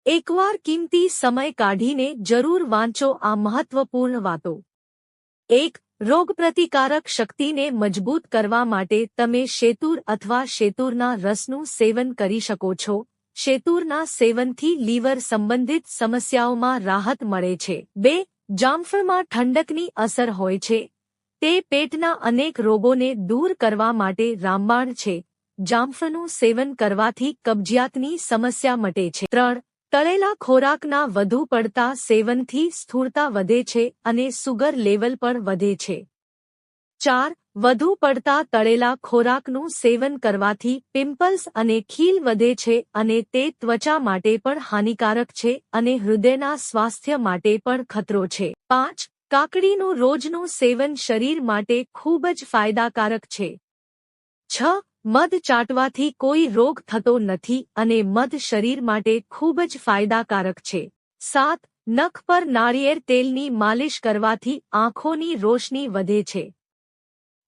એકવાર કિંમતી સમય કાઢીને જરૂર વાંચો આ મહત્વપૂર્ણ વાતો। 1. રોગપ્રતિકારક શક્તિને મજબૂત કરવા માટે તમે શેતૂર અથવા શેતૂરના રસનું સેવન કરી શકો છો। શેતૂરના સેવનથી લીવર સંબંધિત સમસ્યાઓમાં રાહત મળે છે। 2. જામફળમાં ઠંડકની અસર હોય છે। તે પેટના અનેક રોગોને દૂર કરવા માટે રામબાણ છે। જામફળનું સેવન કરવાથી કબજિયાતની સમસ્યા મટે છે। 3. તળેલા ખોરાકના વધુ પડતા સેવનથી સ્થૂળતા વધે છે અને સુગર લેવલ પણ વધે છે। 4. વધુ પડતા તળેલા ખોરાકનું સેવન કરવાથી પિમ્પલ્સ અને ખીલ વધે છે અને તે ત્વચા માટે પણ હાનિકારક છે અને હૃદયના સ્વાસ્થ્ય માટે પણ ખતરો છે। 5. કાકડીનું રોજનું સેવન શરીર માટે ખૂબ જ ફાયદાકારક છે। 6. મધ ચાટવાથી કોઈ રોગ થતો નથી અને મધ શરીર માટે ખૂબ જ ફાયદાકારક છે। 7. નખ પર નાળિયેર તેલની માલિશ કરવાથી આંખોની રોશની વધે છે।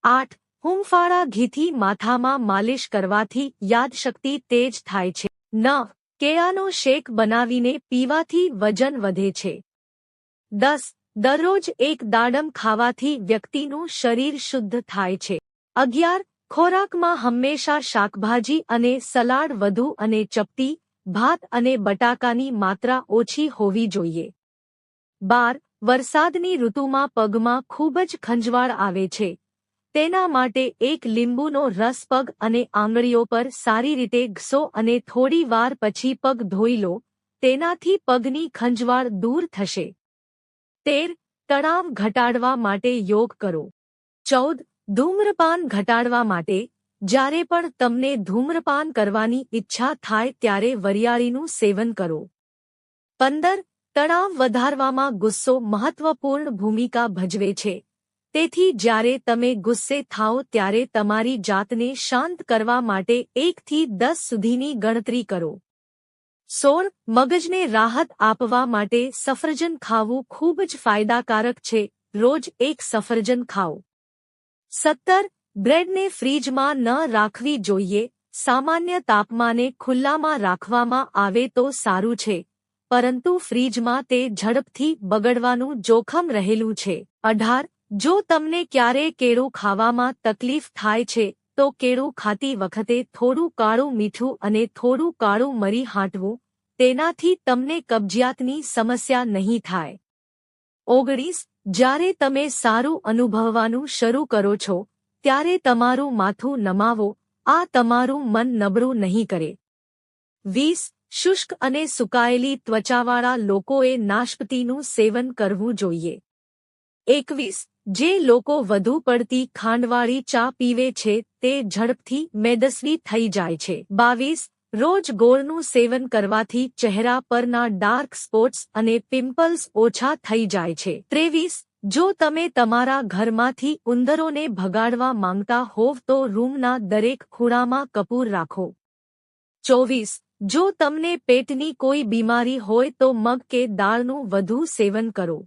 8. હૂંફાળા ઘીથી માથામાં માલિશ કરવાથી યાદશક્તિ તેજ થાય છે। 9. કેળાનો શેક બનાવીને પીવાથી વજન વધે છે। 10. દરરોજ એક દાડમ ખાવાથી વ્યક્તિનું શરીર શુદ્ધ થાય છે। 11. ખોરાકમાં હંમેશા શાકભાજી અને સલાડ વધુ અને ચપટી, ભાત અને બટાકાની માત્રા ઓછી હોવી જોઈએ। 12. વરસાદની ઋતુમાં પગમાં ખૂબ જ ખંજવાળ આવે છે। તેના માટે એક લીંબુનો રસ પગ અને આંગળીઓ પર સારી રીતે ઘસો અને થોડી વાર પછી પગ ધોઈ લો। તેનાથી પગની ખંજવાળ દૂર થશે। 13. તણાવ ઘટાડવા માટે યોગ કરો। 14. ધૂમ્રપાન ઘટાડવા માટે જ્યારે પણ તમને ધૂમ્રપાન કરવાની ઈચ્છા થાય ત્યારે વરિયાળીનું સેવન કરો। 15. તણાવ વધારવામાં ગુસ્સો મહત્વપૂર્ણ ભૂમિકા ભજવે છે। તેથી જ્યારે તમે ગુસ્સે થાઓ ત્યારે તમારી જાતને શાંત કરવા માટે 1 થી 10 સુધીની ગણતરી કરો। 16. મગજને રાહત આપવા માટે સફરજન ખાવું ખૂબ જ ફાયદાકારક છે। રોજ એક સફરજન ખાઓ। 17. બ્રેડને ફ્રીજમાં ન રાખવી જોઈએ। સામાન્ય તાપમાને ખુલ્લામાં રાખવામાં આવે તો સારું છે, પરંતુ ફ્રીજમાં તે ઝડપથી બગડવાનું જોખમ રહેલું છે। 18. જો તમને ક્યારેય કેળું ખાવામાં તકલીફ થાય છે તો કેળું ખાતી વખતે થોડું કાળું મીઠું અને થોડું કાળું મરી હાંટવું, તેનાથી તમને કબજિયાતની સમસ્યા નહીં થાય। 19. જ્યારે તમે સારું અનુભવવાનું શરૂ કરો છો ત્યારે તમારું માથું નમાવો, આ તમારું મન નબળું નહીં કરે। 20. શુષ્ક અને સુકાયેલી ત્વચાવાળા લોકોએ નાશપતીનું સેવન કરવું જોઈએ। 21. જે લોકો વધુ પડતી ખાંડવાળી ચા પીવે છે તે ઝડપથી મેદસ્વી થઈ જાય છે। 22. રોજ ગોળનું સેવન કરવાથી ચહેરા પરના ડાર્ક સ્પોટ્સ અને પિમ્પલ્સ ઓછા થઈ જાય છે। 23. જો તમે તમારા ઘરમાંથી ઉંદરોને ભગાડવા માંગતા હોવ તો રૂમના દરેક ખૂણામાં કપૂર રાખો। 24. જો તમને પેટની કોઈ બીમારી હોય તો મગ કે દાળનું વધુ સેવન કરો।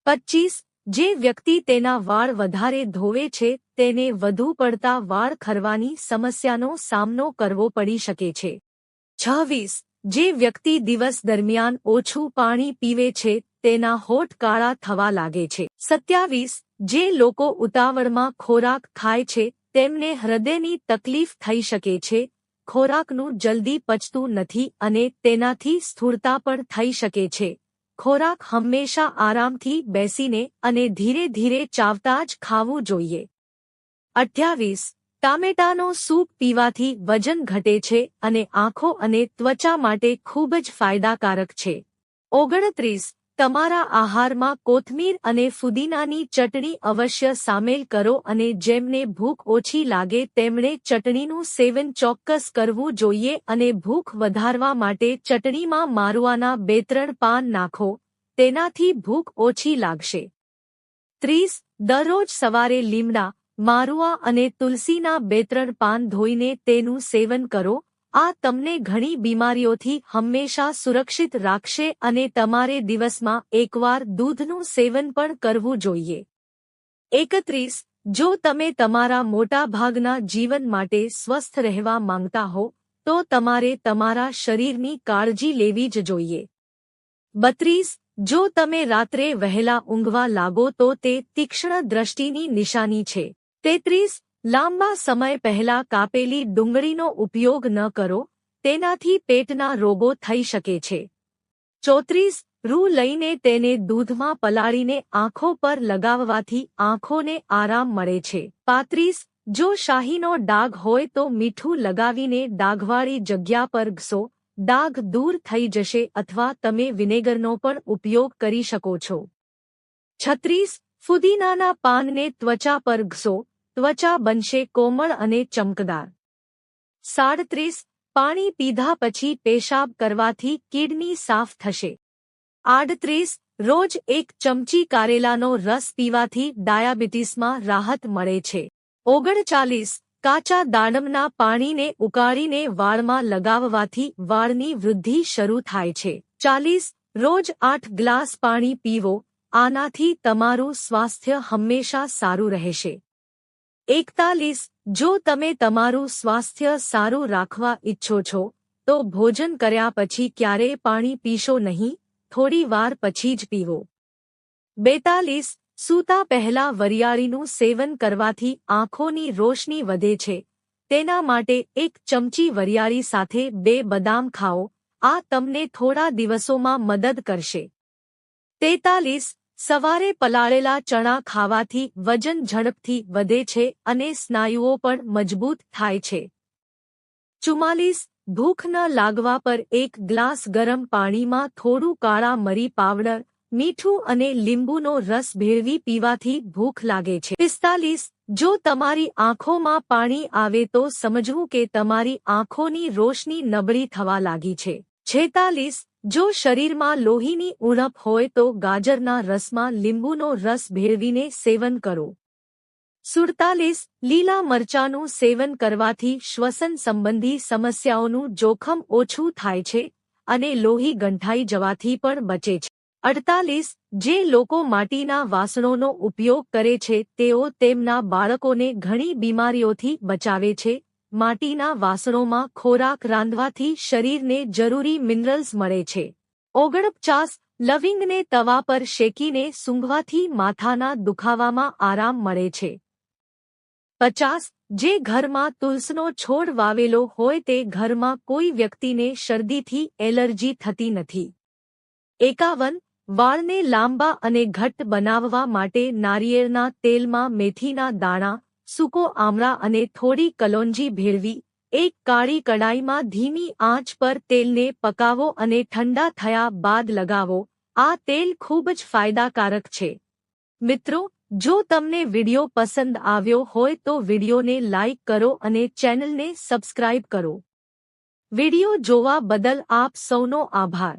25. જે વ્યક્તિ તેના વાળ વધારે ધોવે છે તેને વધુ પડતા વાળ ખરવાની સમસ્યાનો સામનો કરવો પડી શકે છે। 26. જે વ્યક્તિ દિવસ દરમિયાન ઓછું પાણી પીવે છે તેના હોઠ કાળા થવા લાગે છે। 27. જે લોકો ઉતાવળમાં ખોરાક ખાય છે તેમને હૃદયની તકલીફ થઈ શકે છે। ખોરાકનું જલ્દી પચતું નથી અને તેનાથી સ્થૂળતા પણ થઈ શકે છે। ખોરાક હંમેશા આરામથી બેસીને અને ધીરે ધીરે ચાવતા જ ખાવું જોઈએ। 28. ટામેટાનો સૂપ પીવાથી વજન ઘટે છે અને આંખો અને ત્વચા માટે ખૂબ જ ફાયદાકારક છે। 29. તમારા આહારમાં કોથમીર અને ફુદીનાની ચટણી અવશ્ય સામેલ કરો અને જેમને ભૂખ ઓછી લાગે તેમણે ચટણીનું સેવન ચોક્કસ કરવું જોઈએ અને ભૂખ વધારવા માટે ચટણીમાં મારુઆના 2-3 પાન નાખો, તેનાથી ભૂખ ઓછી લાગશે। 30. દરરોજ સવારે લીમડા, મારુઆ અને તુલસીના 2-3 પાન ધોઈને તેનું સેવન કરો, આ તમને ઘણી બીમારીઓથી હંમેશા સુરક્ષિત રાખશે અને તમારે દિવસમાં એકવાર દૂધનું સેવન પણ કરવું જોઈએ। 31. જો તમે તમારા મોટા ભાગના જીવન માટે સ્વસ્થ રહેવા માંગતા હો તો તમારે તમારા શરીરની કાળજી લેવી જ જોઈએ. 32. જો તમે રાત્રે વહેલા ઊંઘવા લાગો તો તે તીક્ષ્ણ દ્રષ્ટિની નિશાની છે. 33. લાંબા સમય પહેલા કાપેલી ડુંગળીનો ઉપયોગ ન કરો, તેનાથી પેટના રોગો થઈ શકે છે. 34. રૂ લઈને તેને દૂધમાં પલાળીને આંખો પર લગાવવાથી આંખોને આરામ મળે છે. 35. જો શાહીનો ડાઘ હોય તો મીઠું લગાવીને ડાઘવાળી જગ્યા પર ઘસો, ડાઘ દૂર થઈ જશે અથવા તમે વિનેગરનો પણ ઉપયોગ કરી શકો છો. 36. ફુદીનાના પાનને ત્વચા પર ઘસો, ત્વચા બનશે કોમળ અને ચમકદાર. 37. પાણી પીધા પછી પેશાબ કરવાથી કિડની સાફ થશે. 38. રોજ 1 ચમચી કારેલાનો રસ પીવાથી ડાયાબિટીસમાં રાહત મળે છે. 39. કાચા દાડમના પાણીને ઉકાળીને વાળમાં લગાવવાથી વાળની વૃદ્ધિ શરૂ થાય છે. 40. રોજ 8 ગ્લાસ પાણી પીવો, આનાથી તમારું સ્વાસ્થ્ય હંમેશા સારું રહેશે. 41. જો તમે તમારું સ્વાસ્થ્ય સારું રાખવા ઈચ્છો છો, તો ભોજન કર્યા પછી ક્યારેય પાણી પીશો નહીં, થોડી વાર પછી જ પીવો. 42. સૂતા પહેલા વરિયાળીનું સેવન કરવાથી આંખોની રોશની વધે છે, તેના માટે 1 ચમચી વરિયાળી સાથે 2 બદામ ખાઓ, આ તમને થોડા દિવસોમાં મદદ કરશે. 43. સવારે પલાળેલા ચણા ખાવાથી વજન ઝડપથી વધે છે અને સ્નાયુઓ પણ મજબૂત થાય છે. 44. ભૂખ ન લાગવા પર 1 ગ્લાસ ગરમ પાણીમાં થોડું કાળા મરી પાવડર, મીઠું અને લીંબુનો રસ ભેળવી પીવાથી ભૂખ લાગે છે. 45. જો તમારી આંખોમાં પાણી આવે તો સમજવું કે તમારી આંખોની રોશની નબળી થવા લાગી છે. 46. જો શરીરમાં લોહીની ઉણપ હોય તો ગાજરના રસમાં લીંબુનો રસ ભેળવીને સેવન કરો. 47. લીલા મરચાંનું સેવન કરવાથી શ્વસન સંબંધી સમસ્યાઓનું જોખમ ઓછું થાય છે અને લોહી ગંઠાઈ જવાથી પણ બચે છે. 48. જે લોકો માટીના વાસણોનો ઉપયોગ કરે છે તેઓ તેમના બાળકોને ઘણી બીમારીઓથી બચાવે છે. માટીના વાસણોમાં ખોરાક રાંધવાથી શરીરને જરૂરી મિનરલ્સ મળે છે. 49. લવિંગને તવા પર શેકીને સૂંઘવાથી માથાના દુખાવામાં આરામ મળે છે. 50. જે ઘરમાં તુલસીનો છોડ વાવેલો હોય તે ઘરમાં કોઈ વ્યક્તિને શરદીથી એલર્જી થતી નથી. 51. વાળને લાંબા અને ઘટ્ટ બનાવવા માટે નારિયેળના તેલમાં મેથીના દાણા, સૂકો આમળા અને થોડી કલોંજી ભેળવી, 1 કાળી કડાઈમાં ધીમી આંચ પર તેલને પકાવો અને ઠંડા થયા બાદ લગાવો, આ તેલ ખૂબ જ ફાયદાકારક છે. મિત્રો, જો તમને વિડિયો પસંદ આવ્યો હોય તો વિડિયોને લાઇક કરો અને ચેનલને સબસ્ક્રાઇબ કરો. વિડિયો જોવા બદલ આપ સૌનો આભાર.